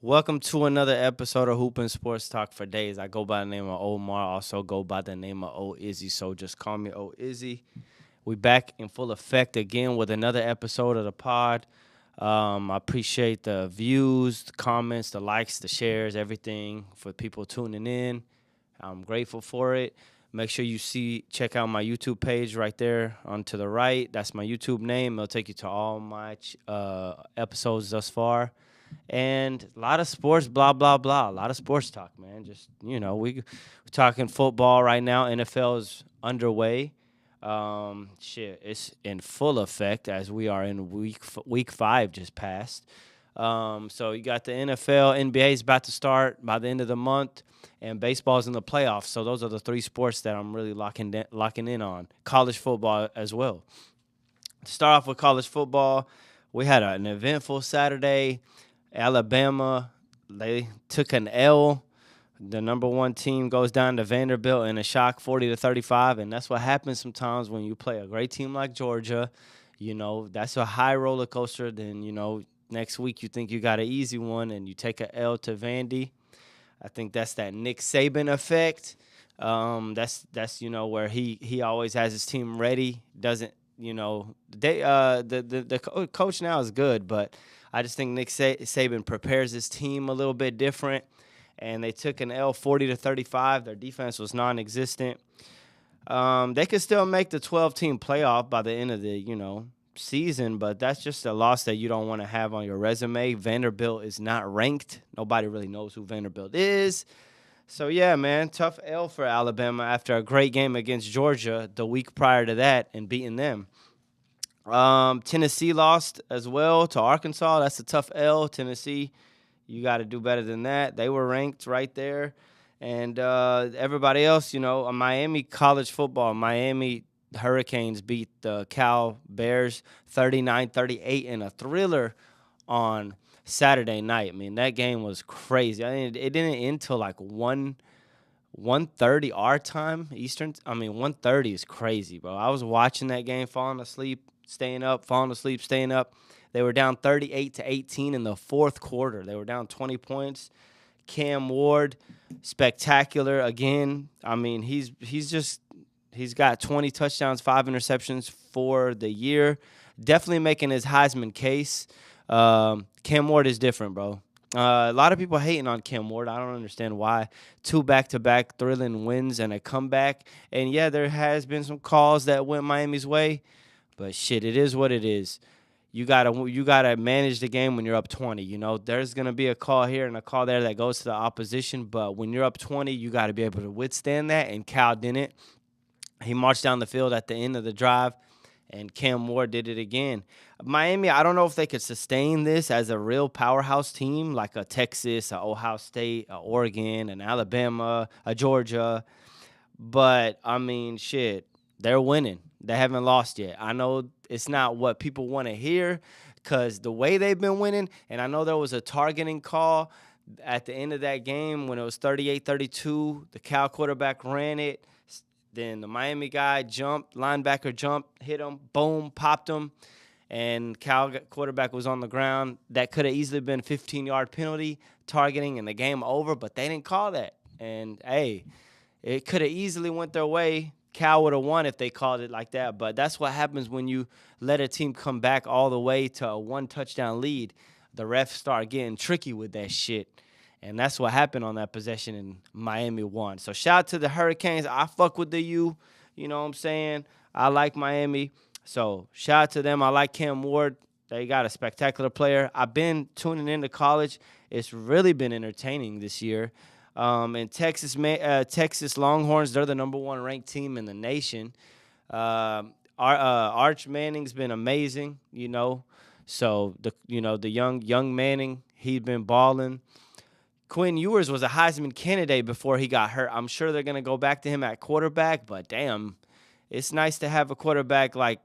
Welcome to another episode of Hoop and Sports Talk for Days. I go by the name of Omar, also go by the name of O Izzy, so just call me O Izzy. We back in full effect again with another episode of the pod. I appreciate the views, the comments, the likes, the shares, everything for people tuning in. I'm grateful for it. Make sure you check out my YouTube page right there on to the right. That's my YouTube name. It'll take you to all my episodes thus far. And a lot of sports, blah, blah, blah. A lot of sports talk, man. Just, we're talking football right now. NFL is underway. It's in full effect as we are in week 5 just passed. So you got the NFL, NBA is about to start by the end of the month, and baseball's in the playoffs. So those are the 3 sports that I'm really locking in on. College football as well. To start off with college football, we had an eventful Saturday. Alabama, they took an L. The number 1 team goes down to Vanderbilt in a shock 40-35, and that's what happens sometimes when you play a great team like Georgia. That's a high roller coaster. Then, next week you think you got an easy one and you take an L to Vandy. I think that's that Nick Saban effect. That's where he always has his team ready. Doesn't, the coach now is good, but I just think Nick Saban prepares his team a little bit different, and they took an L 40-35. Their defense was non-existent. They could still make the 12-team playoff by the end of the, season, but that's just a loss that you don't want to have on your resume. Vanderbilt is not ranked. Nobody really knows who Vanderbilt is. So, yeah, man, tough L for Alabama after a great game against Georgia the week prior to that and beating them. Tennessee lost as well to Arkansas. That's a tough L. Tennessee, you got to do better than that. They were ranked right there. And everybody else, Miami college football, Miami Hurricanes beat the Cal Bears 39-38 in a thriller on Saturday night. I mean, that game was crazy. It didn't end till like 1:30 our time, Eastern. 1:30 is crazy, bro. I was watching that game, falling asleep, staying up, falling asleep, staying up. They were down 38-18 in the fourth quarter. They were down 20 points. Cam Ward, spectacular again. He's got 20 touchdowns, 5 interceptions for the year. Definitely making his Heisman case. Cam Ward is different, bro. A lot of people hating on Cam Ward. I don't understand why. 2 back-to-back thrilling wins and a comeback. And, yeah, there has been some calls that went Miami's way. But, shit, it is what it is. You gotta manage the game when you're up 20. There's going to be a call here and a call there that goes to the opposition. But when you're up 20, you got to be able to withstand that. And Cal didn't. He marched down the field at the end of the drive, and Cam Ward did it again. Miami, I don't know if they could sustain this as a real powerhouse team like a Texas, a Ohio State, a Oregon, an Alabama, a Georgia. But, they're winning. They haven't lost yet. I know it's not what people want to hear because the way they've been winning, and I know there was a targeting call at the end of that game when it was 38-32. The Cal quarterback ran it. Then the Miami guy linebacker jumped, hit him, boom, popped him, and Cal quarterback was on the ground. That could have easily been a 15-yard penalty, targeting, and the game over, but they didn't call that. And, hey, it could have easily went their way. Cal would have won if they called it like that, but that's what happens when you let a team come back all the way to a 1-touchdown lead. The refs start getting tricky with that shit. And that's what happened on that possession, and Miami won. So shout out to the Hurricanes. I fuck with the U. You know what I'm saying? I like Miami. So shout out to them. I like Cam Ward. They got a spectacular player. I've been tuning into college. It's really been entertaining this year. And Texas Longhorns, they're the number 1 ranked team in the nation. Arch Manning's been amazing, So the young Manning, he's been balling. Quinn Ewers was a Heisman candidate before he got hurt. I'm sure they're going to go back to him at quarterback, but damn, it's nice to have a quarterback like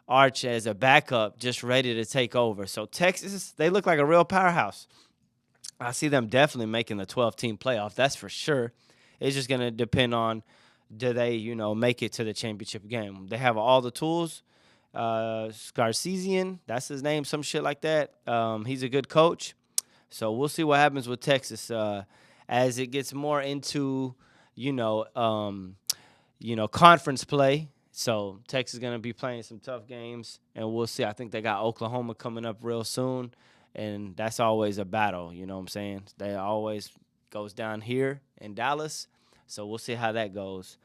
Arch as a backup just ready to take over. So Texas, they look like a real powerhouse. I see them definitely making the 12-team playoff. That's for sure. It's just going to depend on do they, make it to the championship game. They have all the tools. Scarcesian, that's his name, some shit like that. He's a good coach. So we'll see what happens with Texas as it gets more into, you know, conference play. So Texas is going to be playing some tough games, and we'll see. I think they got Oklahoma coming up real soon, and that's always a battle, you know what I'm saying? They always goes down here in Dallas, so we'll see how that goes.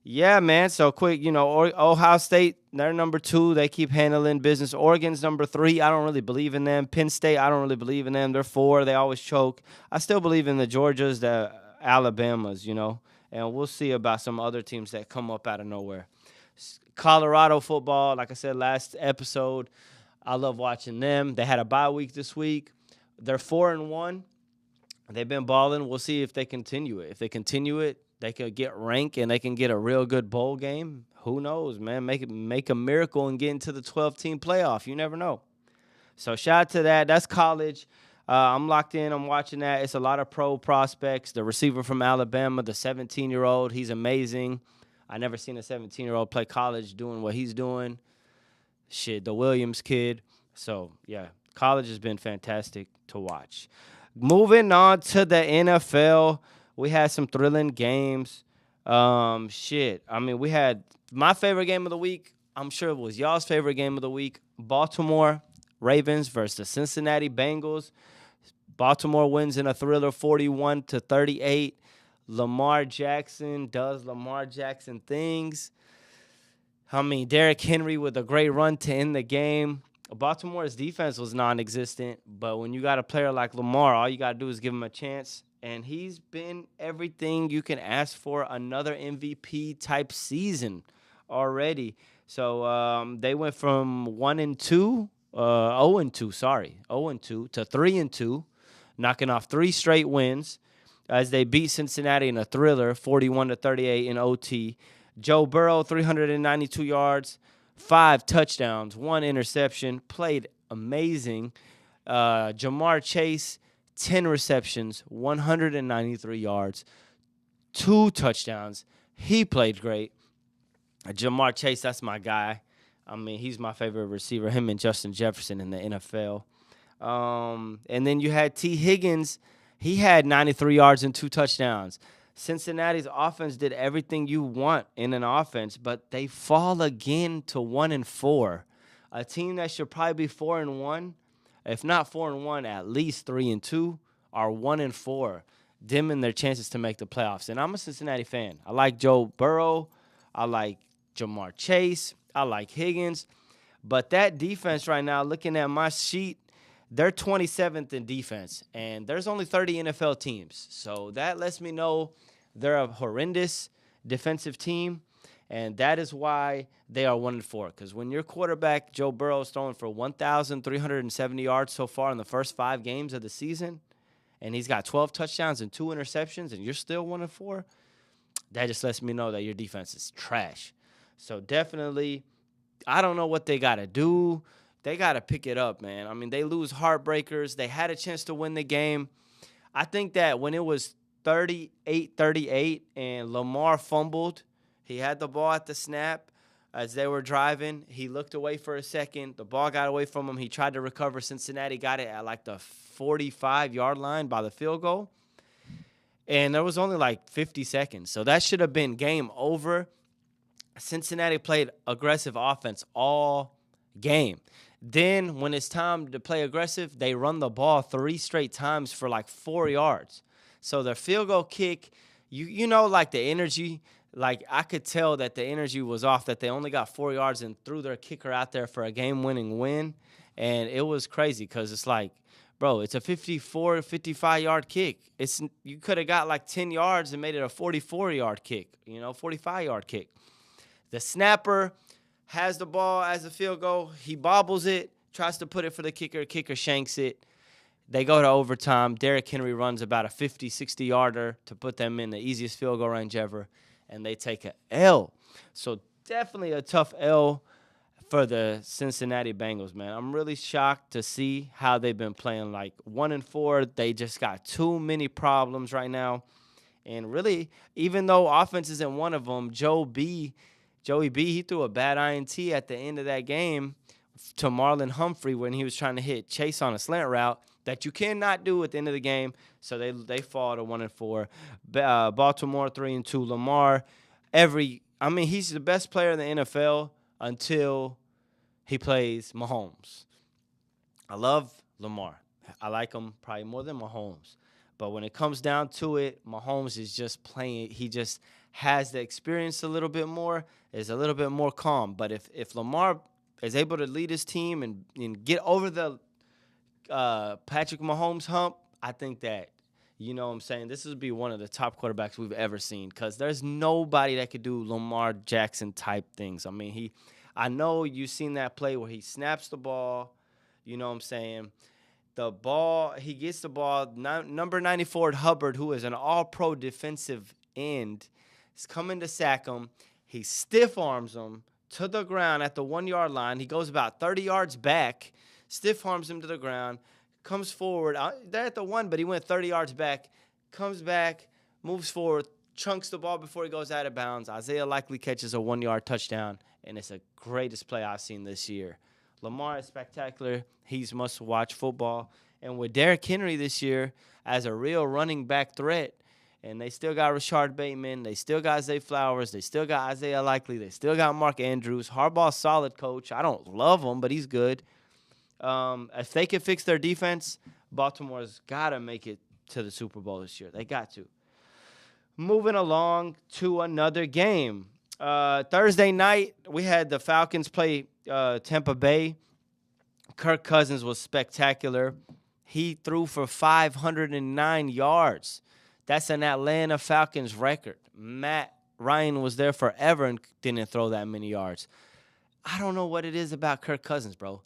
Yeah, man. So quick, Ohio State, they're number 2. They keep handling business. Oregon's number 3. I don't really believe in them. Penn State, I don't really believe in them. They're 4. They always choke. I still believe in the Georgias, the Alabamas, and we'll see about some other teams that come up out of nowhere. Colorado football, like I said last episode, I love watching them. They had a bye week this week. They're 4-1. They've been balling. We'll see if they continue it. If they continue it, they could get ranked and they can get a real good bowl game. Who knows, man? Make a miracle and get into the 12-team playoff. You never know. So shout out to that. That's college. I'm locked in. I'm watching that. It's a lot of pro prospects. The receiver from Alabama, the 17-year-old, he's amazing. I never seen a 17-year-old play college doing what he's doing. Shit, the Williams kid. So, yeah, college has been fantastic to watch. Moving on to the NFL. We had some thrilling games. I mean, we had my favorite game of the week. I'm sure it was y'all's favorite game of the week. Baltimore Ravens versus the Cincinnati Bengals. Baltimore wins in a thriller 41-38. Lamar Jackson does Lamar Jackson things. I mean, Derrick Henry with a great run to end the game. Baltimore's defense was non-existent, but when you got a player like Lamar, all you got to do is give him a chance. And he's been everything you can ask for, another MVP-type season already. So they went from 0-2 to 3-2, knocking off 3 straight wins as they beat Cincinnati in a thriller, 41-38 in OT. Joe Burrow, 392 yards, 5 touchdowns, 1 interception, played amazing. Jamar Chase, 10 receptions, 193 yards, 2 touchdowns. He played great. Jamar Chase, that's my guy. I mean, he's my favorite receiver, him and Justin Jefferson in the NFL. And then you had T. Higgins. He had 93 yards and 2 touchdowns. Cincinnati's offense did everything you want in an offense, but they fall again to 1-4. A team that should probably be 4-1, if not 4-1, at least 3-2, are 1-4, dimming their chances to make the playoffs. And I'm a Cincinnati fan. I like Joe Burrow. I like Jamar Chase. I like Higgins. But that defense right now, looking at my sheet, they're 27th in defense, and there's only 30 NFL teams. So that lets me know they're a horrendous defensive team, and that is why they are 1-4. Because when your quarterback, Joe Burrow, is throwing for 1,370 yards so far in the first 5 games of the season, and he's got 12 touchdowns and 2 interceptions, and you're still 1-4, that just lets me know that your defense is trash. So definitely, I don't know what they got to do. They got to pick it up, man. I mean, they lose heartbreakers. They had a chance to win the game. I think that when it was 38-38 and Lamar fumbled, he had the ball at the snap as they were driving. He looked away for a second. The ball got away from him. He tried to recover. Cincinnati got it at like the 45-yard line by the field goal. And there was only like 50 seconds. So that should have been game over. Cincinnati played aggressive offense all game. Then when it's time to play aggressive, they run the ball 3 straight times for like 4 yards. So their field goal kick, like the energy, like I could tell that the energy was off, that they only got 4 yards and threw their kicker out there for a game-winning win. And it was crazy because it's like, bro, it's a 54, 55-yard kick. You could have got like 10 yards and made it a 44-yard kick, 45-yard kick. The snapper has the ball as a field goal. He bobbles it, tries to put it for the kicker. Kicker shanks it. They go to overtime. Derrick Henry runs about a 50, 60-yarder to put them in the easiest field goal range ever, and they take an L. So definitely a tough L for the Cincinnati Bengals, man. I'm really shocked to see how they've been playing like 1-4. They just got too many problems right now. And really, even though offense isn't one of them, Joey B, he threw a bad INT at the end of that game to Marlon Humphrey when he was trying to hit Chase on a slant route that you cannot do at the end of the game. So they fall to 1-4. Baltimore 3-2. Lamar, he's the best player in the NFL until he plays Mahomes. I love Lamar. I like him probably more than Mahomes. But when it comes down to it, Mahomes is just playing. He just has the experience a little bit more, is a little bit more calm. But if Lamar is able to lead his team and get over the Patrick Mahomes hump, I think that, you know what I'm saying, this would be one of the top quarterbacks we've ever seen because there's nobody that could do Lamar Jackson type things. I mean, I know you've seen that play where he snaps the ball, you know what I'm saying, he gets the ball, number 94 Hubbard, who is an all-pro defensive end, is coming to sack him. He stiff arms him to the ground at the 1-yard line. He goes about 30 yards back, stiff arms him to the ground, comes forward. They're at the 1, but he went 30 yards back, comes back, moves forward, chunks the ball before he goes out of bounds. Isaiah Likely catches a 1-yard touchdown, and it's the greatest play I've seen this year. Lamar is spectacular. He's must-watch football. And with Derrick Henry this year as a real running back threat, and they still got Rashard Bateman, they still got Zay Flowers, they still got Isaiah Likely, they still got Mark Andrews. Harbaugh's solid coach. I don't love him, but he's good. If they can fix their defense, Baltimore's got to make it to the Super Bowl this year. They got to. Moving along to another game. Thursday night, we had the Falcons play Tampa Bay. Kirk Cousins was spectacular. He threw for 509 yards. That's an Atlanta Falcons record. Matt Ryan was there forever and didn't throw that many yards. I don't know what it is about Kirk Cousins, bro.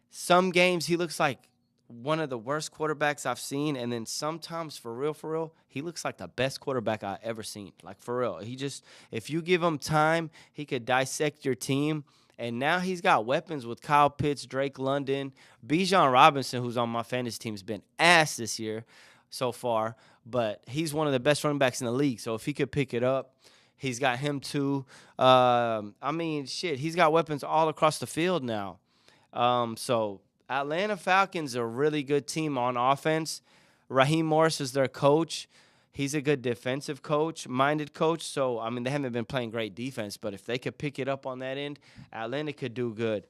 Some games he looks like one of the worst quarterbacks I've seen, and then sometimes, for real, he looks like the best quarterback I've ever seen. Like, for real. If you give him time, he could dissect your team. And now he's got weapons with Kyle Pitts, Drake London. Bijan Robinson, who's on my fantasy team, has been ass this year so far. But he's one of the best running backs in the league. So if he could pick it up, he's got him too. He's got weapons all across the field now. So Atlanta Falcons are a really good team on offense. Raheem Morris is their coach. He's a good defensive minded coach. So, they haven't been playing great defense, but if they could pick it up on that end, Atlanta could do good.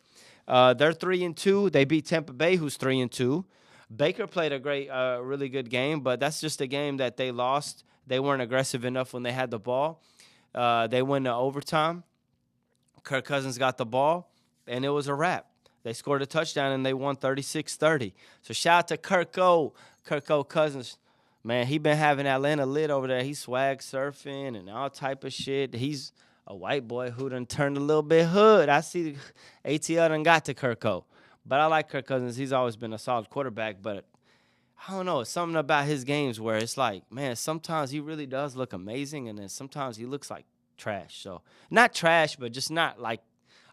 They're 3-2. They beat Tampa Bay, who's 3-2. Baker played a really good game, but that's just a game that they lost. They weren't aggressive enough when they had the ball. They went to overtime. Kirk Cousins got the ball, and it was a wrap. They scored a touchdown, and they won 36-30. So shout out to Kirk Cousins. Man, he been having Atlanta lit over there. He's swag surfing and all type of shit. He's a white boy who done turned a little bit hood. I see ATL done got to Kirko. But I like Kirk Cousins. He's always been a solid quarterback. But I don't know. It's something about his games where it's like, man, sometimes he really does look amazing, and then sometimes he looks like trash. So not trash, but just not like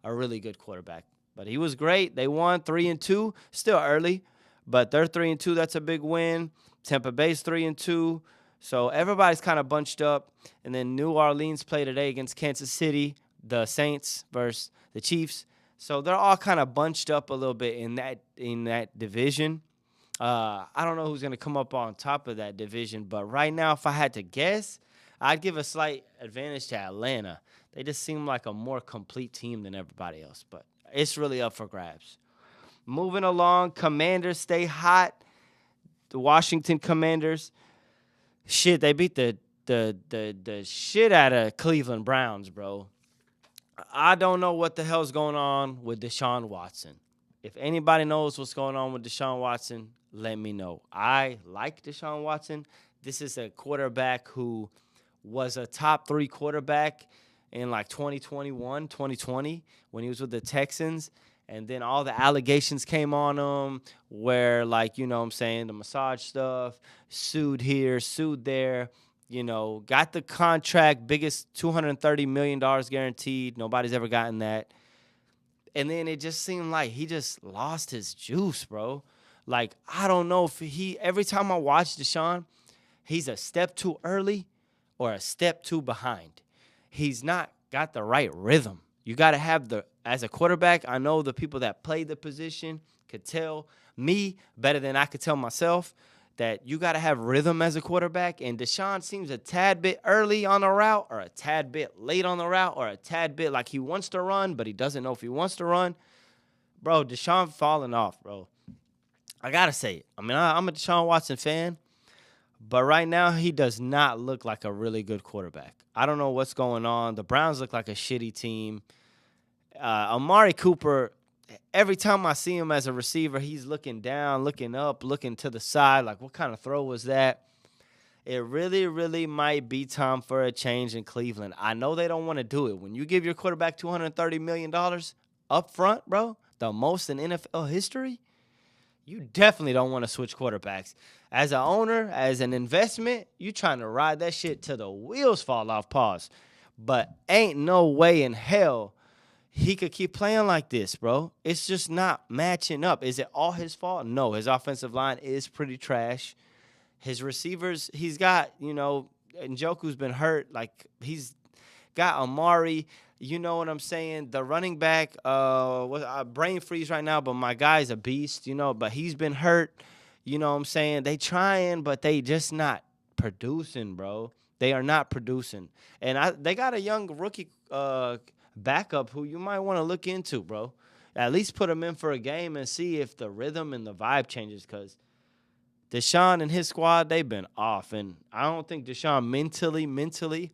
a really good quarterback. But he was great. They won 3-2. Still early, but they're 3-2. That's a big win. Tampa Bay's 3-2. So everybody's kind of bunched up. And then New Orleans played today against Kansas City, the Saints versus the Chiefs. So they're all kind of bunched up a little bit in that division. I don't know who's going to come up on top of that division. But right now, if I had to guess, I'd give a slight advantage to Atlanta. They just seem like a more complete team than everybody else. But it's really up for grabs. Moving along, Commanders stay hot. The Washington Commanders, they beat the shit out of Cleveland Browns, bro. I don't know what the hell's going on with Deshaun Watson. If anybody knows what's going on with Deshaun Watson, let me know. I like Deshaun Watson. This is a quarterback who was a top 3 quarterback in like 2021, 2020 when he was with the Texans. And then all the allegations came on him where, like, you know what I'm saying, the massage stuff, sued here, sued there, got the contract, biggest $230 million guaranteed. Nobody's ever gotten that. And then it just seemed like he just lost his juice, bro. Like, I don't know if every time I watch Deshaun, he's a step too early or a step too behind. He's not got the right rhythm. You got to have as a quarterback, I know the people that play the position could tell me better than I could tell myself that you got to have rhythm as a quarterback. And Deshaun seems a tad bit early on the route or a tad bit late on the route or a tad bit like he wants to run, but he doesn't know if he wants to run. Bro, Deshaun falling off, bro. I got to say it. I mean, I'm a Deshaun Watson fan, but right now he does not look like a really good quarterback. I don't know what's going on. The Browns look like a shitty team. Amari Cooper, every time I see him as a receiver, he's looking down, looking up, looking to the side. Like, what kind of throw was that? It really, really might be time for a change in Cleveland. I know they don't want to do it. When you give your quarterback $230 million up front, bro, the most in NFL history, you definitely don't want to switch quarterbacks. As an owner, as an investment, you trying to ride that shit till the wheels fall off, pause. But ain't no way in hell he could keep playing like this, bro. It's just not matching up. Is it all his fault? No, his offensive line is pretty trash. His receivers, he's got, Njoku's been hurt. Like, he's got Amari. You know what I'm saying? The running back, brain freeze right now, but my guy's a beast, but he's been hurt. You know what I'm saying? They trying, but they just not producing, bro. They are not producing. And they got a young rookie backup who you might want to look into, bro. At least put him in for a game and see if the rhythm and the vibe changes, because Deshaun and his squad, they've been off. And I don't think Deshaun mentally,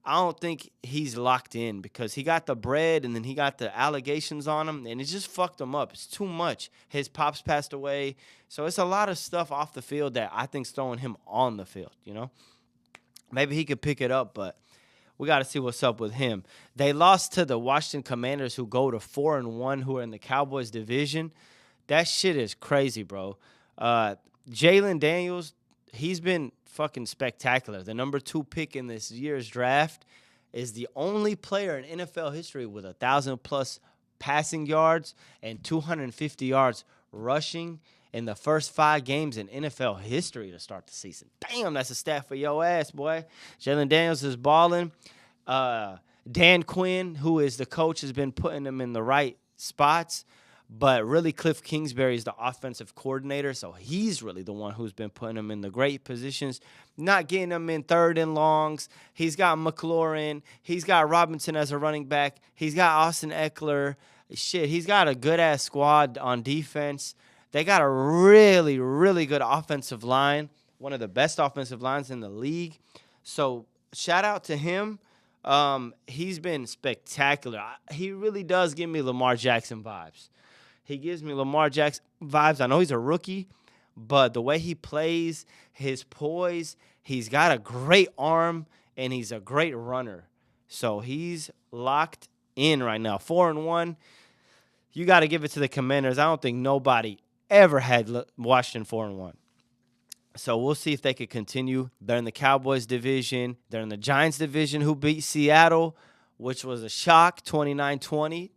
I don't think he's locked in, because he got the bread and then he got the allegations on him, and it just fucked him up. It's too much. His pops passed away. So it's a lot of stuff off the field that I think's throwing him on the field, Maybe he could pick it up, but we got to see what's up with him. They lost to the Washington Commanders, who go to 4-1, who are in the Cowboys division. That shit is crazy, bro. Jalen Daniels, he's been fucking spectacular. The number 2 pick in this year's draft is the only player in NFL history with 1,000+ passing yards and 250 yards rushing in the first 5 games in NFL history to start the season. Damn, that's a stat for your ass, boy. Jalen Daniels is balling. Dan Quinn, who is the coach, has been putting him in the right spots. But really, Cliff Kingsbury is the offensive coordinator, so he's really the one who's been putting him in the great positions, not getting him in 3rd and longs. He's got McLaurin. He's got Robinson as a running back. He's got Austin Eckler. Shit, he's got a good-ass squad on defense. They got a really, really good offensive line, one of the best offensive lines in the league. So shout out to him. He's been spectacular. He really does give me Lamar Jackson vibes. He gives me Lamar Jackson vibes. I know he's a rookie, but the way he plays, his poise, he's got a great arm, and he's a great runner. So he's locked in right now. 4-1. You got to give it to the Commanders. I don't think nobody ever had Washington 4-1. So we'll see if they could continue. They're in the Cowboys division. They're in the Giants division, who beat Seattle, which was a shock, 29-20.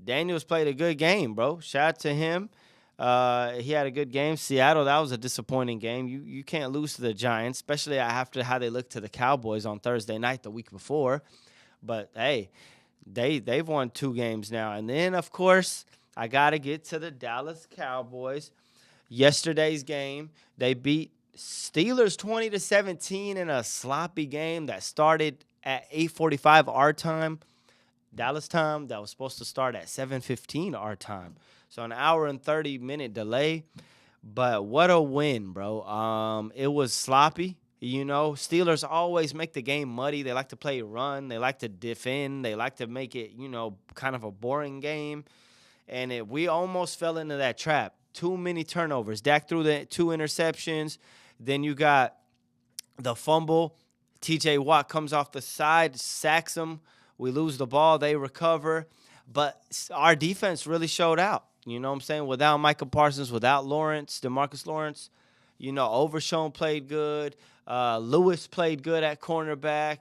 Daniels played a good game, bro. Shout out to him. He had a good game. Seattle, that was a disappointing game. You can't lose to the Giants, especially after how they looked to the Cowboys on Thursday night the week before. But, hey, they've won 2 games now. And then, of course, I got to get to the Dallas Cowboys. Yesterday's game, they beat Steelers 20-17 in a sloppy game that started at 8:45 our time. Dallas time, that was supposed to start at 7:15 our time. So an hour and 30-minute delay. But what a win, bro. It was sloppy. Steelers always make the game muddy. They like to play run. They like to defend. They like to make it, kind of a boring game. And we almost fell into that trap. Too many turnovers. Dak threw the 2 interceptions. Then you got the fumble. TJ Watt comes off the side, sacks him. We lose the ball. They recover. But our defense really showed out. You know what I'm saying? Without Micah Parsons, without DeMarcus Lawrence, Overshown played good. Lewis played good at cornerback.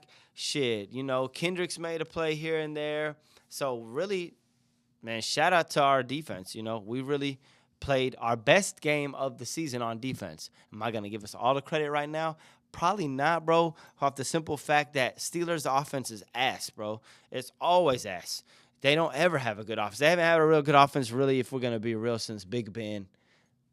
Kendricks made a play here and there. So really, man, shout out to our defense. We really played our best game of the season on defense. Am I going to give us all the credit right now? Probably not, bro, off the simple fact that Steelers' offense is ass, bro. It's always ass. They don't ever have a good offense. They haven't had a real good offense, really, if we're going to be real, since Big Ben,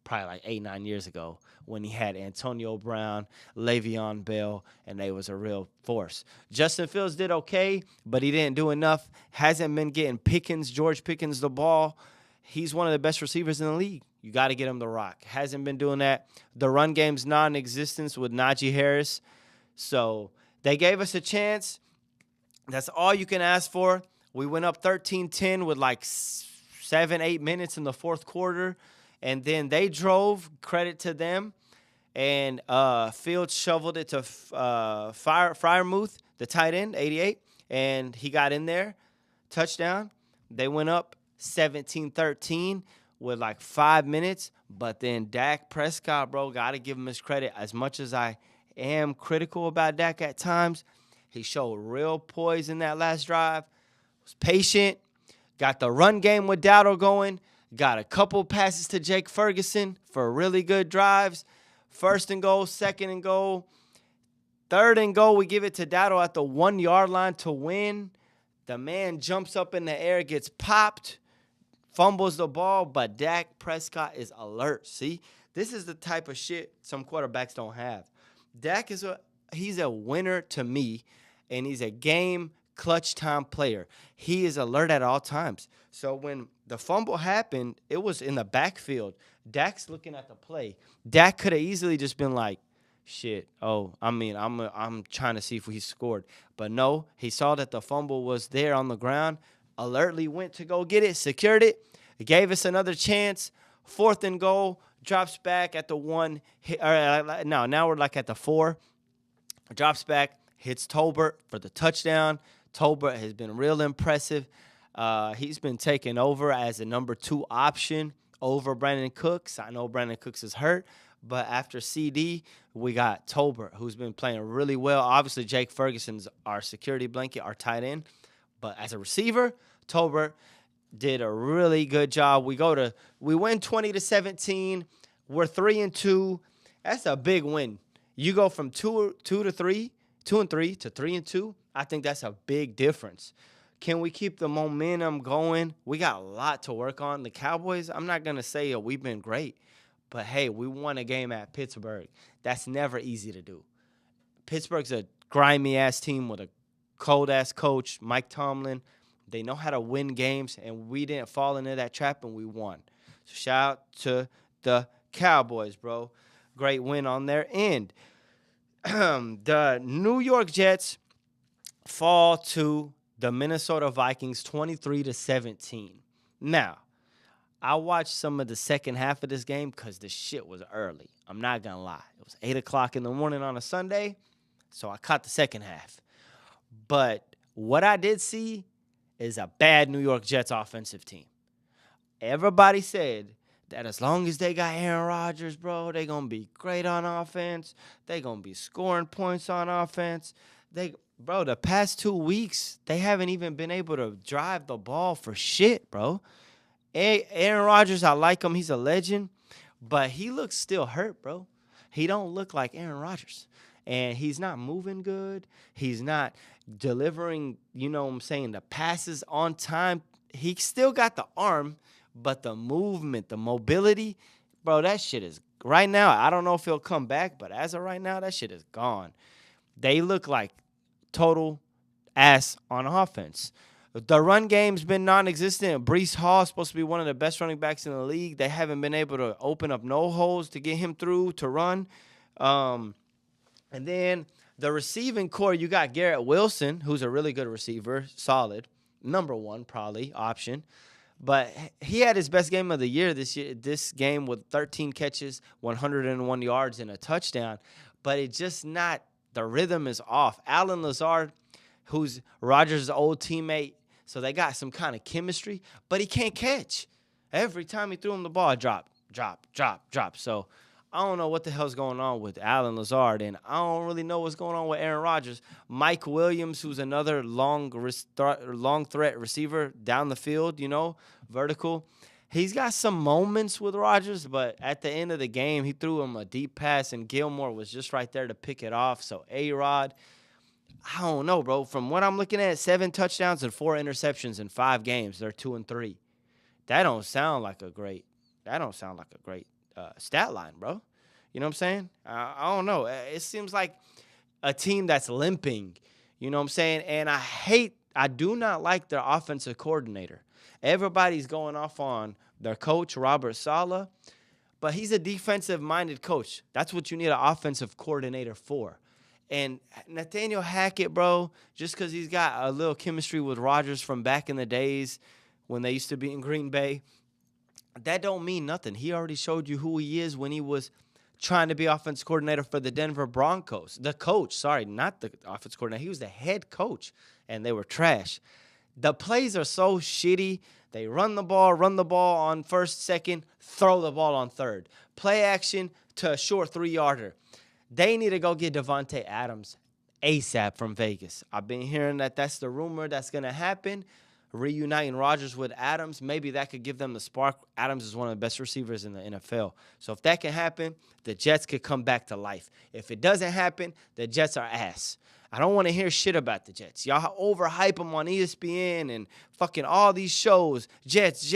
probably like 8-9 years ago, when he had Antonio Brown, Le'Veon Bell, and they was a real force. Justin Fields did okay, but he didn't do enough. Hasn't been getting George Pickens, the ball. He's one of the best receivers in the league. You got to get him the rock. Hasn't been doing that. The run game's non-existence with Najee Harris. So they gave us a chance. That's all you can ask for. We went up 13-10 with like 7-8 minutes in the fourth quarter. And then they drove, credit to them. And Fields shoveled it to Freiermuth, the tight end, 88. And he got in there. Touchdown. They went up 17-13 with like 5 minutes. But then Dak Prescott, bro, got to give him his credit. As much as I am critical about Dak at times, he showed real poise in that last drive. Was patient. Got the run game with Dowdle going. Got a couple passes to Jake Ferguson for really good drives. 1st and goal, 2nd and goal. 3rd and goal, we give it to Dowdle at the 1-yard line to win. The man jumps up in the air, gets popped, fumbles the ball, but Dak Prescott is alert. See, this is the type of shit some quarterbacks don't have. Dak he's a winner to me, and he's a game clutch time player. He is alert at all times. So when the fumble happened, it was in the backfield. Dak's looking at the play. Dak could have easily just been like, shit, I'm trying to see if he scored. But no, he saw that the fumble was there on the ground, alertly went to go get it, secured it, gave us another chance. 4th and goal, drops back at the 1. Now we're like at the 4. Drops back, hits Tolbert for the touchdown. Tolbert has been real impressive. He's been taken over as a number 2 option over Brandon Cooks. I know Brandon Cooks is hurt, but after CD, we got Tolbert, who's been playing really well. Obviously, Jake Ferguson's our security blanket, our tight end. But as a receiver, Tolbert did a really good job. We win 20-17. We're 3-2. That's a big win. You go from 2-3 to 3-2. I think that's a big difference. Can we keep the momentum going? We got a lot to work on. The Cowboys, I'm not going to say we've been great, but hey, we won a game at Pittsburgh. That's never easy to do. Pittsburgh's a grimy-ass team with a cold-ass coach, Mike Tomlin. They know how to win games, and we didn't fall into that trap, and we won. So shout out to the Cowboys, bro. Great win on their end. The New York Jets fall to the Minnesota Vikings 23-17. Now, I watched some of the second half of this game because the shit was early. I'm not going to lie. It was 8 o'clock in the morning on a Sunday, so I caught the second half. But what I did see is a bad New York Jets offensive team. Everybody said that as long as they got Aaron Rodgers, bro, they're going to be great on offense. They're going to be scoring points on offense. Bro, the past 2 weeks, they haven't even been able to drive the ball for shit, bro. Aaron Rodgers, I like him. He's a legend. But he looks still hurt, bro. He don't look like Aaron Rodgers. And he's not moving good. He's not delivering, the passes on time. He still got the arm, but the movement, the mobility, bro, that shit is, right now, I don't know if he'll come back, but as of right now, that shit is gone. They look like total ass on offense. The run game's been non-existent. Breece Hall is supposed to be one of the best running backs in the league. They haven't been able to open up no holes to get him through to run. And then the receiving core, you got Garrett Wilson, who's a really good receiver, solid, number 1 probably option. But he had his best game of the year this game with 13 catches, 101 yards, and a touchdown. But it's just not, the rhythm is off. Alan Lazard, who's Rodgers' old teammate, so they got some kind of chemistry, but he can't catch. Every time he threw him the ball, drop. So I don't know what the hell's going on with Alan Lazard, and I don't really know what's going on with Aaron Rodgers. Mike Williams, who's another long threat receiver down the field, vertical, He's got some moments with Rodgers, but at the end of the game, he threw him a deep pass, and Gilmore was just right there to pick it off. So, A-Rod, I don't know, bro. From what I'm looking at, 7 touchdowns and 4 interceptions in 5 games. They're 2-3. That don't sound like a great stat line, bro. You know what I'm saying? I don't know. It seems like a team that's limping. You know what I'm saying? And I do not like their offensive coordinator. Everybody's going off on their coach, Robert Saleh, but he's a defensive-minded coach. That's what you need an offensive coordinator for. And Nathaniel Hackett, bro, just because he's got a little chemistry with Rodgers from back in the days when they used to be in Green Bay, that don't mean nothing. He already showed you who he is when he was trying to be offensive coordinator for the Denver Broncos. The coach, sorry, not the offensive coordinator. He was the head coach, and they were trash. The plays are so shitty. They run the ball on first, second, throw the ball on third. Play action to a short 3-yarder. They need to go get Devontae Adams ASAP from Vegas. I've been hearing that that's the rumor that's going to happen. Reuniting Rodgers with Adams, maybe that could give them the spark. Adams is one of the best receivers in the NFL. So if that can happen, the Jets could come back to life. If it doesn't happen, the Jets are ass. I don't want to hear shit about the Jets. Y'all overhype them on ESPN and fucking all these shows. Jets.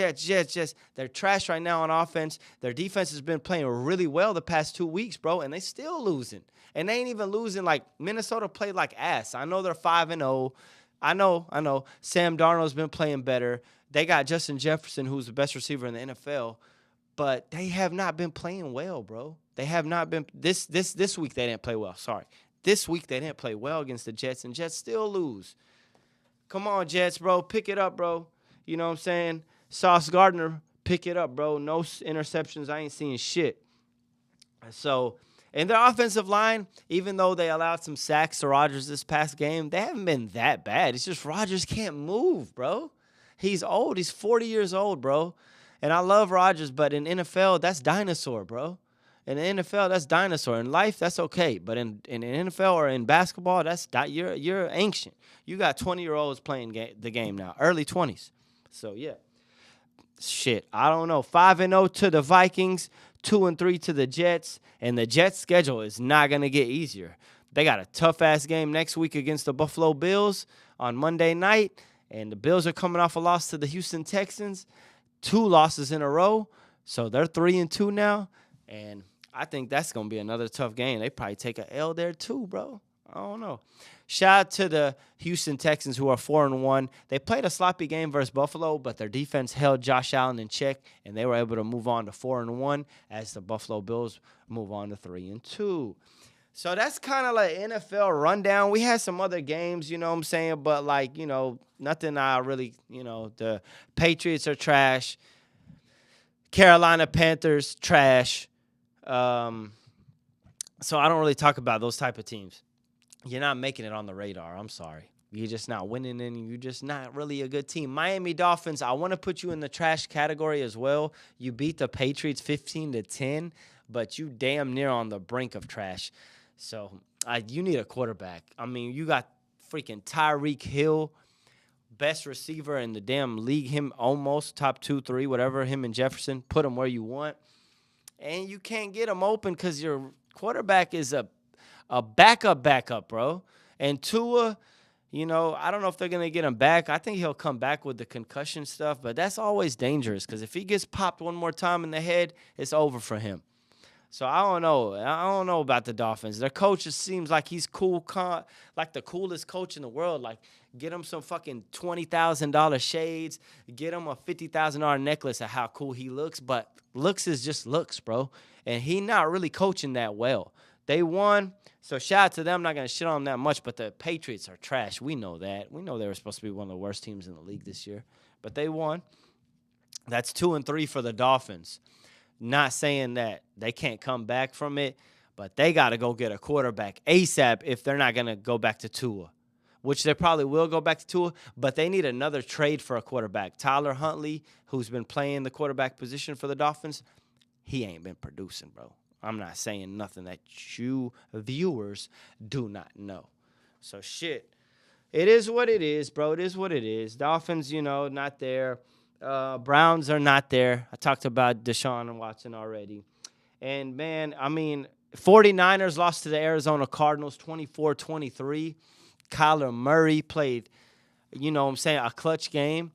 They're trash right now on offense. Their defense has been playing really well the past 2 weeks, bro, and they still losing. And they ain't even losing like Minnesota played like ass. I know they're 5-0. I know. Sam Darnold's been playing better. They got Justin Jefferson, who's the best receiver in the NFL, but they have not been playing well, bro. They have not been. This week they didn't play well. Sorry. This week they didn't play well against the Jets, and Jets still lose. Come on, Jets, bro. Pick it up, bro. You know what I'm saying? Sauce Gardner, pick it up, bro. No interceptions. I ain't seeing shit. So, and their offensive line, even though they allowed some sacks to Rodgers this past game, they haven't been that bad. It's just Rodgers can't move, bro. He's old. He's 40 years old, bro. And I love Rodgers, but in NFL, that's dinosaur, bro. In the NFL, that's dinosaur. In life, that's okay. But in NFL or in basketball, you're ancient. You got 20-year-olds playing the game now, early 20s. So, yeah. Shit, I don't know. 5-0 to the Vikings, 2-3 to the Jets, and the Jets' schedule is not going to get easier. They got a tough-ass game next week against the Buffalo Bills on Monday night, and the Bills are coming off a loss to the Houston Texans, 2 losses in a row, so they're 3-2 now, and I think that's going to be another tough game. They probably take a L there too, bro. I don't know. Shout out to the Houston Texans, who are 4-1. They played a sloppy game versus Buffalo, but their defense held Josh Allen in check, and they were able to move on to 4-1 as the Buffalo Bills move on to 3-2. So that's kind of like NFL rundown. We had some other games, you know what I'm saying, but like, you know, nothing I really, you know, the Patriots are trash. Carolina Panthers, trash. So I don't really talk about those type of teams. You're not making it on the radar. I'm sorry. You're just not winning, and you're just not really a good team. Miami Dolphins, I want to put you in the trash category as well. You beat the Patriots 15-10, but you damn near on the brink of trash. So you need a quarterback. I mean, you got freaking Tyreek Hill, best receiver in the damn league, him almost top 2, 3, whatever, him and Jefferson. Put him where you want. And you can't get him open because your quarterback is a backup, bro. And Tua, you know, I don't know if they're going to get him back. I think he'll come back with the concussion stuff, but that's always dangerous because if he gets popped one more time in the head, it's over for him. So I don't know. I don't know about the Dolphins. Their coach just seems like he's cool, like the coolest coach in the world. Like, get him some fucking $20,000 shades. Get him a $50,000 necklace of how cool he looks. But looks is just looks, bro. And he not really coaching that well. They won, so shout out to them. I'm not going to shit on them that much, but the Patriots are trash. We know that. We know they were supposed to be one of the worst teams in the league this year. But they won. That's 2-3 for the Dolphins. Not saying that they can't come back from it, but they got to go get a quarterback ASAP if they're not going to go back to Tua, which they probably will go back to Tua, but they need another trade for a quarterback. Tyler Huntley, who's been playing the quarterback position for the Dolphins, he ain't been producing, bro. I'm not saying nothing that you viewers do not know. So, shit. It is what it is, bro. It is what it is. Dolphins, you know, not there. Browns are not there. I talked about Deshaun and Watson already. And, man, I mean, 49ers lost to the Arizona Cardinals 24-23. Kyler Murray played, a clutch game.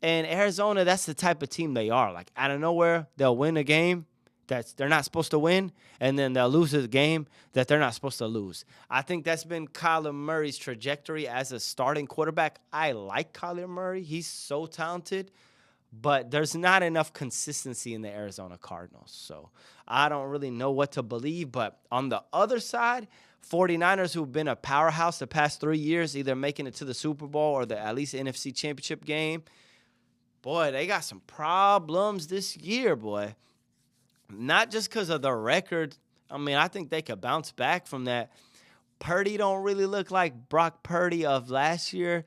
And Arizona, that's the type of team they are. Like, out of nowhere, they'll win a game that they're not supposed to win, and then they'll lose a game that they're not supposed to lose. I think that's been Kyler Murray's trajectory as a starting quarterback. I like Kyler Murray. He's so talented, but there's not enough consistency in the Arizona Cardinals. So I don't really know what to believe. But on the other side, 49ers, who've been a powerhouse the past 3 years, either making it to the Super Bowl or at least NFC Championship game, boy, they got some problems this year, boy. Not just because of the record. I mean, I think they could bounce back from that. Purdy don't really look like Brock Purdy of last year.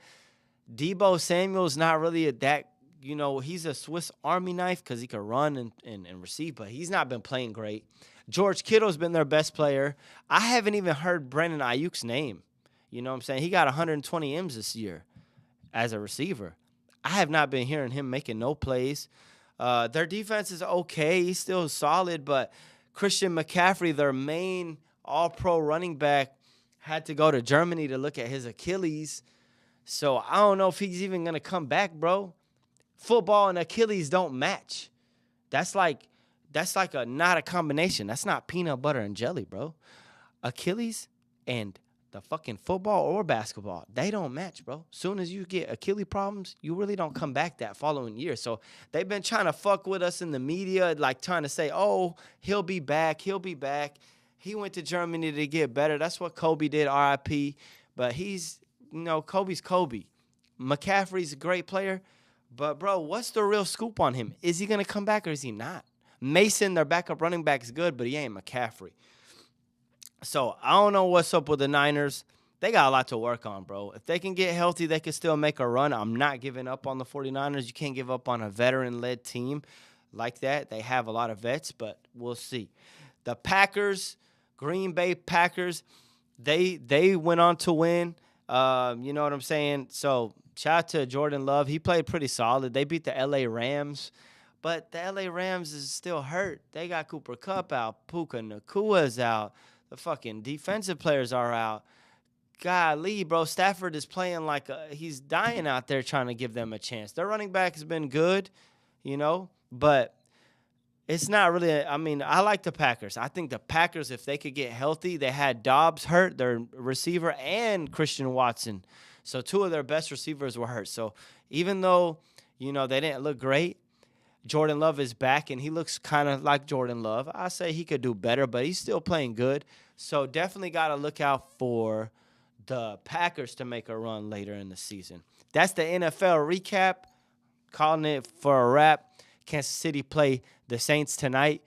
Deebo Samuel's not really he's a Swiss Army knife because he can run and receive, but he's not been playing great. George Kittle's been their best player. I haven't even heard Brandon Ayuk's name. You know what I'm saying? He got 120 M's this year as a receiver. I have not been hearing him making no plays. Their defense is okay. He's still solid, but Christian McCaffrey, their main all-pro running back, had to go to Germany to look at his Achilles. So I don't know if he's even going to come back, bro. Football and Achilles don't match. That's like not a combination. That's not peanut butter and jelly, bro. Achilles and the fucking football or basketball, they don't match, bro. Soon as you get Achilles problems, you really don't come back that following year. So they've been trying to fuck with us in the media, like trying to say, oh, he'll be back. He went to Germany to get better. That's what Kobe did, RIP. But Kobe's Kobe. McCaffrey's a great player. But, bro, what's the real scoop on him? Is he going to come back or is he not? Mason, their backup running back, is good, but he ain't McCaffrey. So I don't know what's up with the Niners. They got a lot to work on, bro. If they can get healthy, they can still make a run. I'm not giving up on the 49ers. You can't give up on a veteran-led team like that. They have a lot of vets, but we'll see. The Packers, Green Bay Packers, they went on to win. You know what I'm saying? So shout out to Jordan Love. He played pretty solid. They beat the L.A. Rams. But the L.A. Rams is still hurt. They got Cooper Kupp out. Puka Nakua's out. The fucking defensive players are out. Golly, bro, Stafford is playing like he's dying out there trying to give them a chance. Their running back has been good, but it's not really I like the Packers. I think the Packers, if they could get healthy, they had Dobbs hurt, their receiver, and Christian Watson. So two of their best receivers were hurt. So even though, they didn't look great, Jordan Love is back, and he looks kind of like Jordan Love. I say he could do better, but he's still playing good. So definitely got to look out for the Packers to make a run later in the season. That's the NFL recap. Calling it for a wrap. Kansas City play the Saints tonight.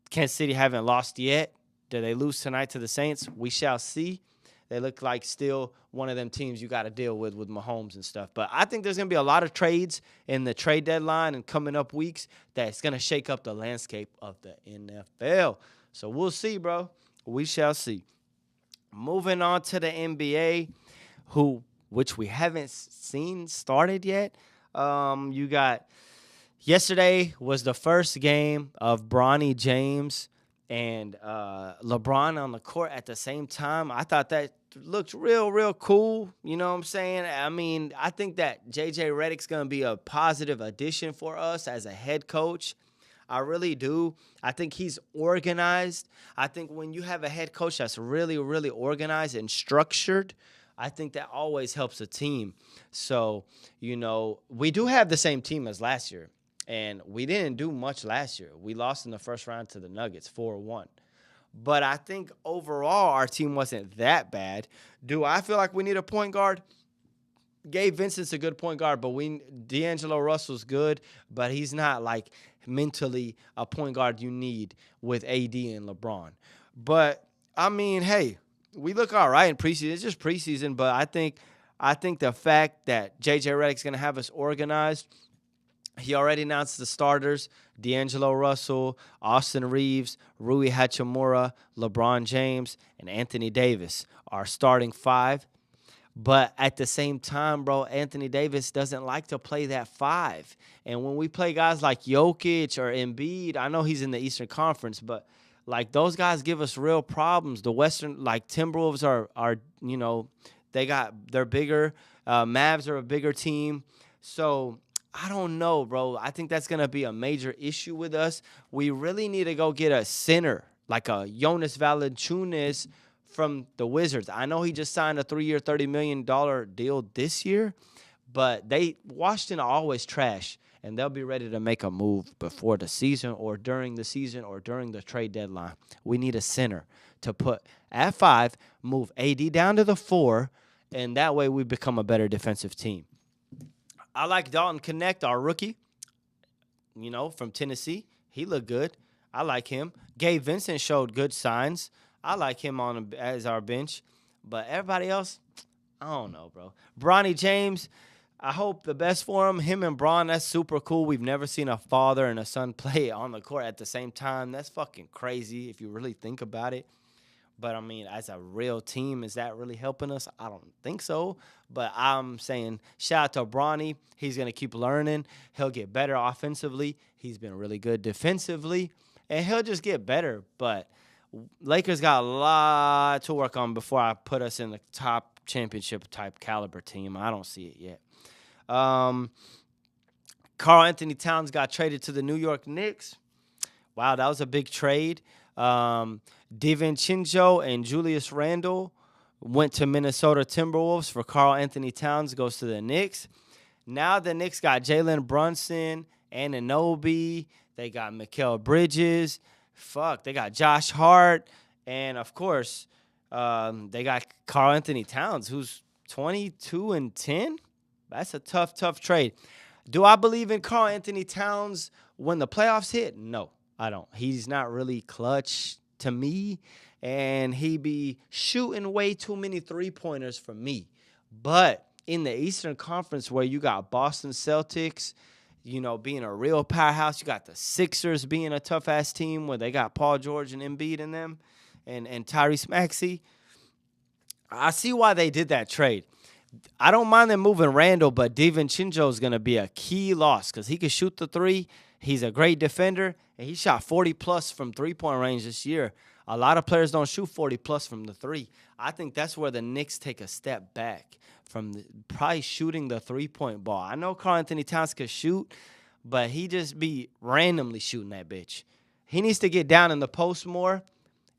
Kansas City haven't lost yet. Do they lose tonight to the Saints? We shall see. They look like still one of them teams you got to deal with Mahomes and stuff. But I think there's going to be a lot of trades in the trade deadline and coming up weeks that's going to shake up the landscape of the NFL. So we'll see, bro. We shall see. Moving on to the NBA, which we haven't seen started yet. You got yesterday was the first game of Bronny James and LeBron on the court at the same time. I thought that looked real cool. You know what I'm saying? I mean, I think that J.J. Redick's going to be a positive addition for us as a head coach. I really do. I think he's organized. I think when you have a head coach that's really organized and structured, I think that always helps a team. So, we do have the same team as last year, and we didn't do much last year. We lost in the first round to the Nuggets, 4-1. But I think overall our team wasn't that bad. Do I feel like we need a point guard? Gabe Vincent's a good point guard, but D'Angelo Russell's good, but he's not like mentally a point guard you need with AD and LeBron. But I mean, hey, we look all right in preseason. It's just preseason, but I think the fact that J.J. Redick's going to have us organized, he already announced the starters: D'Angelo Russell, Austin Reeves, Rui Hachimura, LeBron James, and Anthony Davis. Our starting five. But at the same time, bro, Anthony Davis doesn't like to play that 5. And when we play guys like Jokic or Embiid, I know he's in the Eastern Conference, but like those guys give us real problems. The Western, like Timberwolves are they're bigger. Mavs are a bigger team. So I don't know, bro. I think that's going to be a major issue with us. We really need to go get a center, like a Jonas Valanciunas from the Wizards. I know he just signed a 3-year, $30 million deal this year, but Washington are always trash, and they'll be ready to make a move before the season or during the season or during the trade deadline. We need a center to put at 5, move AD down to the 4, and that way we become a better defensive team. I like Dalton Connect, our rookie, from Tennessee. He looked good. I like him. Gabe Vincent showed good signs. I like him as our bench. But everybody else, I don't know, bro. Bronny James, I hope the best for him. Him and Bron, that's super cool. We've never seen a father and a son play on the court at the same time. That's fucking crazy if you really think about it. But, I mean, as a real team, is that really helping us? I don't think so. But I'm saying shout out to Bronny. He's going to keep learning. He'll get better offensively. He's been really good defensively. And he'll just get better. But Lakers got a lot to work on before I put us in the top championship-type caliber team. I don't see it yet. Karl-Anthony Towns got traded to the New York Knicks. Wow, that was a big trade. DiVincenzo and Julius Randle went to Minnesota Timberwolves for Karl-Anthony Towns goes to the Knicks. Now the Knicks got Jalen Brunson, Anunoby. They got Mikal Bridges. They got Josh Hart. And, of course, they got Karl-Anthony Towns, who's 22-10. That's a tough trade. Do I believe in Karl-Anthony Towns when the playoffs hit? No, I don't. He's not really clutch to me, and he be shooting way too many three-pointers for me. But in the Eastern Conference where you got Boston Celtics, being a real powerhouse, you got the Sixers being a tough-ass team where they got Paul George and Embiid in them and Tyrese Maxey, I see why they did that trade. I don't mind them moving Randall, but DiVincenzo is going to be a key loss because he can shoot the 3. He's a great defender, and he shot 40-plus from three-point range this year. A lot of players don't shoot 40-plus from the 3. I think that's where the Knicks take a step back from probably shooting the three-point ball. I know Karl-Anthony Towns could shoot, but he just be randomly shooting that bitch. He needs to get down in the post more,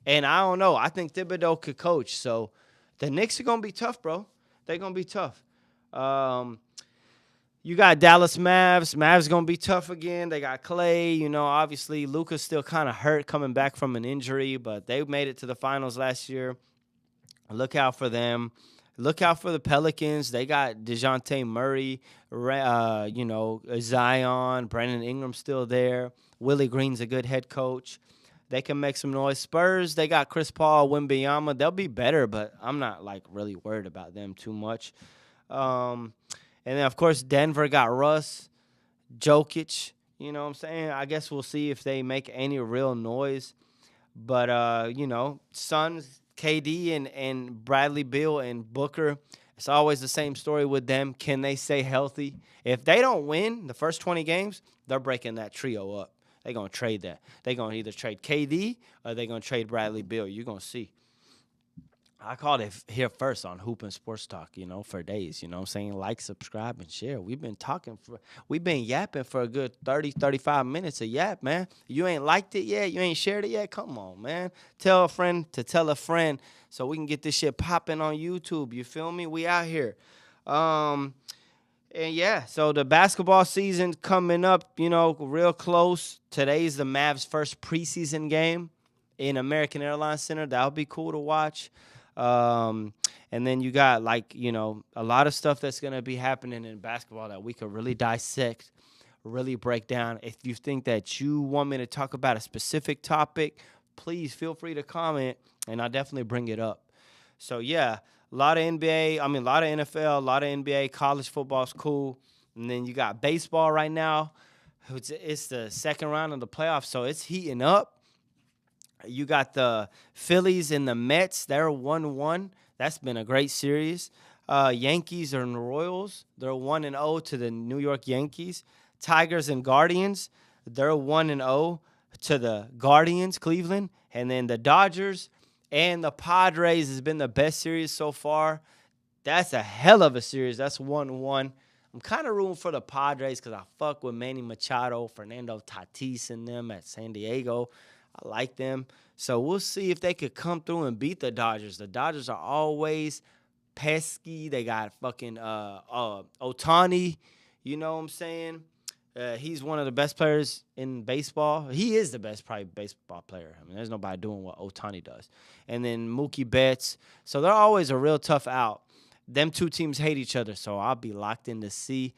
and I don't know. I think Thibodeau could coach. So the Knicks are going to be tough, bro. They're going to be tough. You got Dallas Mavs. Mavs going to be tough again. They got Clay. Obviously, Luka's still kind of hurt coming back from an injury, but they made it to the finals last year. Look out for them. Look out for the Pelicans. They got DeJounte Murray, Zion, Brandon Ingram's still there. Willie Green's a good head coach. They can make some noise. Spurs, they got Chris Paul, Wembanyama. They'll be better, but I'm not, really worried about them too much. And then, of course, Denver got Russ, Jokic. You know what I'm saying? I guess we'll see if they make any real noise. But, Suns, KD, and Bradley Beal and Booker, it's always the same story with them. Can they stay healthy? If they don't win the first 20 games, they're breaking that trio up. They're going to trade that. They're going to either trade KD or they're going to trade Bradley Beal. You're going to see. I called it here first on Hoop and Sports Talk, for days. You know what I'm saying? Like, subscribe, and share. We've been yapping for a good 30, 35 minutes of yap, man. You ain't liked it yet? You ain't shared it yet? Come on, man. Tell a friend to tell a friend so we can get this shit popping on YouTube. You feel me? We out here. And, yeah, so the basketball season coming up, real close. Today's the Mavs' first preseason game in American Airlines Center. That would be cool to watch. And then you got, a lot of stuff that's going to be happening in basketball that we could really dissect, really break down. If you think that you want me to talk about a specific topic, please feel free to comment, and I'll definitely bring it up. So, yeah, a lot of NBA, a lot of NFL, a lot of NBA, college football's cool. And then you got baseball right now. It's the second round of the playoffs, so it's heating up. You got the Phillies and the Mets. They're 1-1. That's been a great series. Yankees and Royals, they're 1-0 to the New York Yankees. Tigers and Guardians, they're 1-0 to the Guardians, Cleveland. And then the Dodgers and the Padres has been the best series so far. That's a hell of a series. That's 1-1. I'm kind of rooting for the Padres because I fuck with Manny Machado, Fernando Tatis and them at San Diego. I like them. So we'll see if they could come through and beat the Dodgers. The Dodgers are always pesky. They got fucking Ohtani. You know what I'm saying? He's one of the best players in baseball. He is the best probably baseball player. I mean, there's nobody doing what Ohtani does. And then Mookie Betts. So they're always a real tough out. Them two teams hate each other, so I'll be locked in to see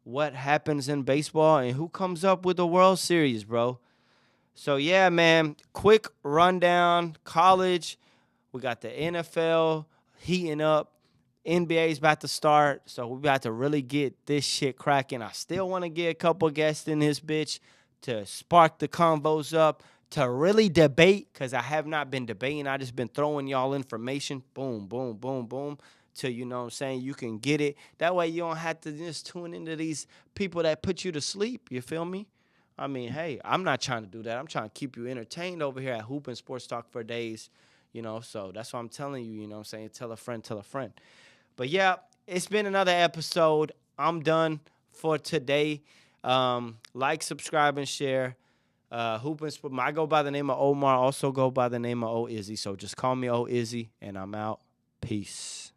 what happens in baseball and who comes up with the World Series, bro. So, yeah, man, quick rundown. College, we got the NFL heating up. NBA's about to start, so we about to really get this shit cracking. I still want to get a couple guests in this bitch to spark the convos up, to really debate, because I have not been debating. I just been throwing y'all information. Boom, boom, boom, boom. Till, you know what I'm saying, you can get it. That way you don't have to just tune into these people that put you to sleep. You feel me? I mean, hey, I'm not trying to do that. I'm trying to keep you entertained over here at Hoop and Sports Talk for days. You know, so that's what I'm telling you, you know what I'm saying? Tell a friend, tell a friend. But, yeah, it's been another episode. I'm done for today. Like, subscribe, and share. Hoop and Sports. I go by the name of Omar. Also go by the name of O Izzy. So just call me O Izzy, and I'm out. Peace.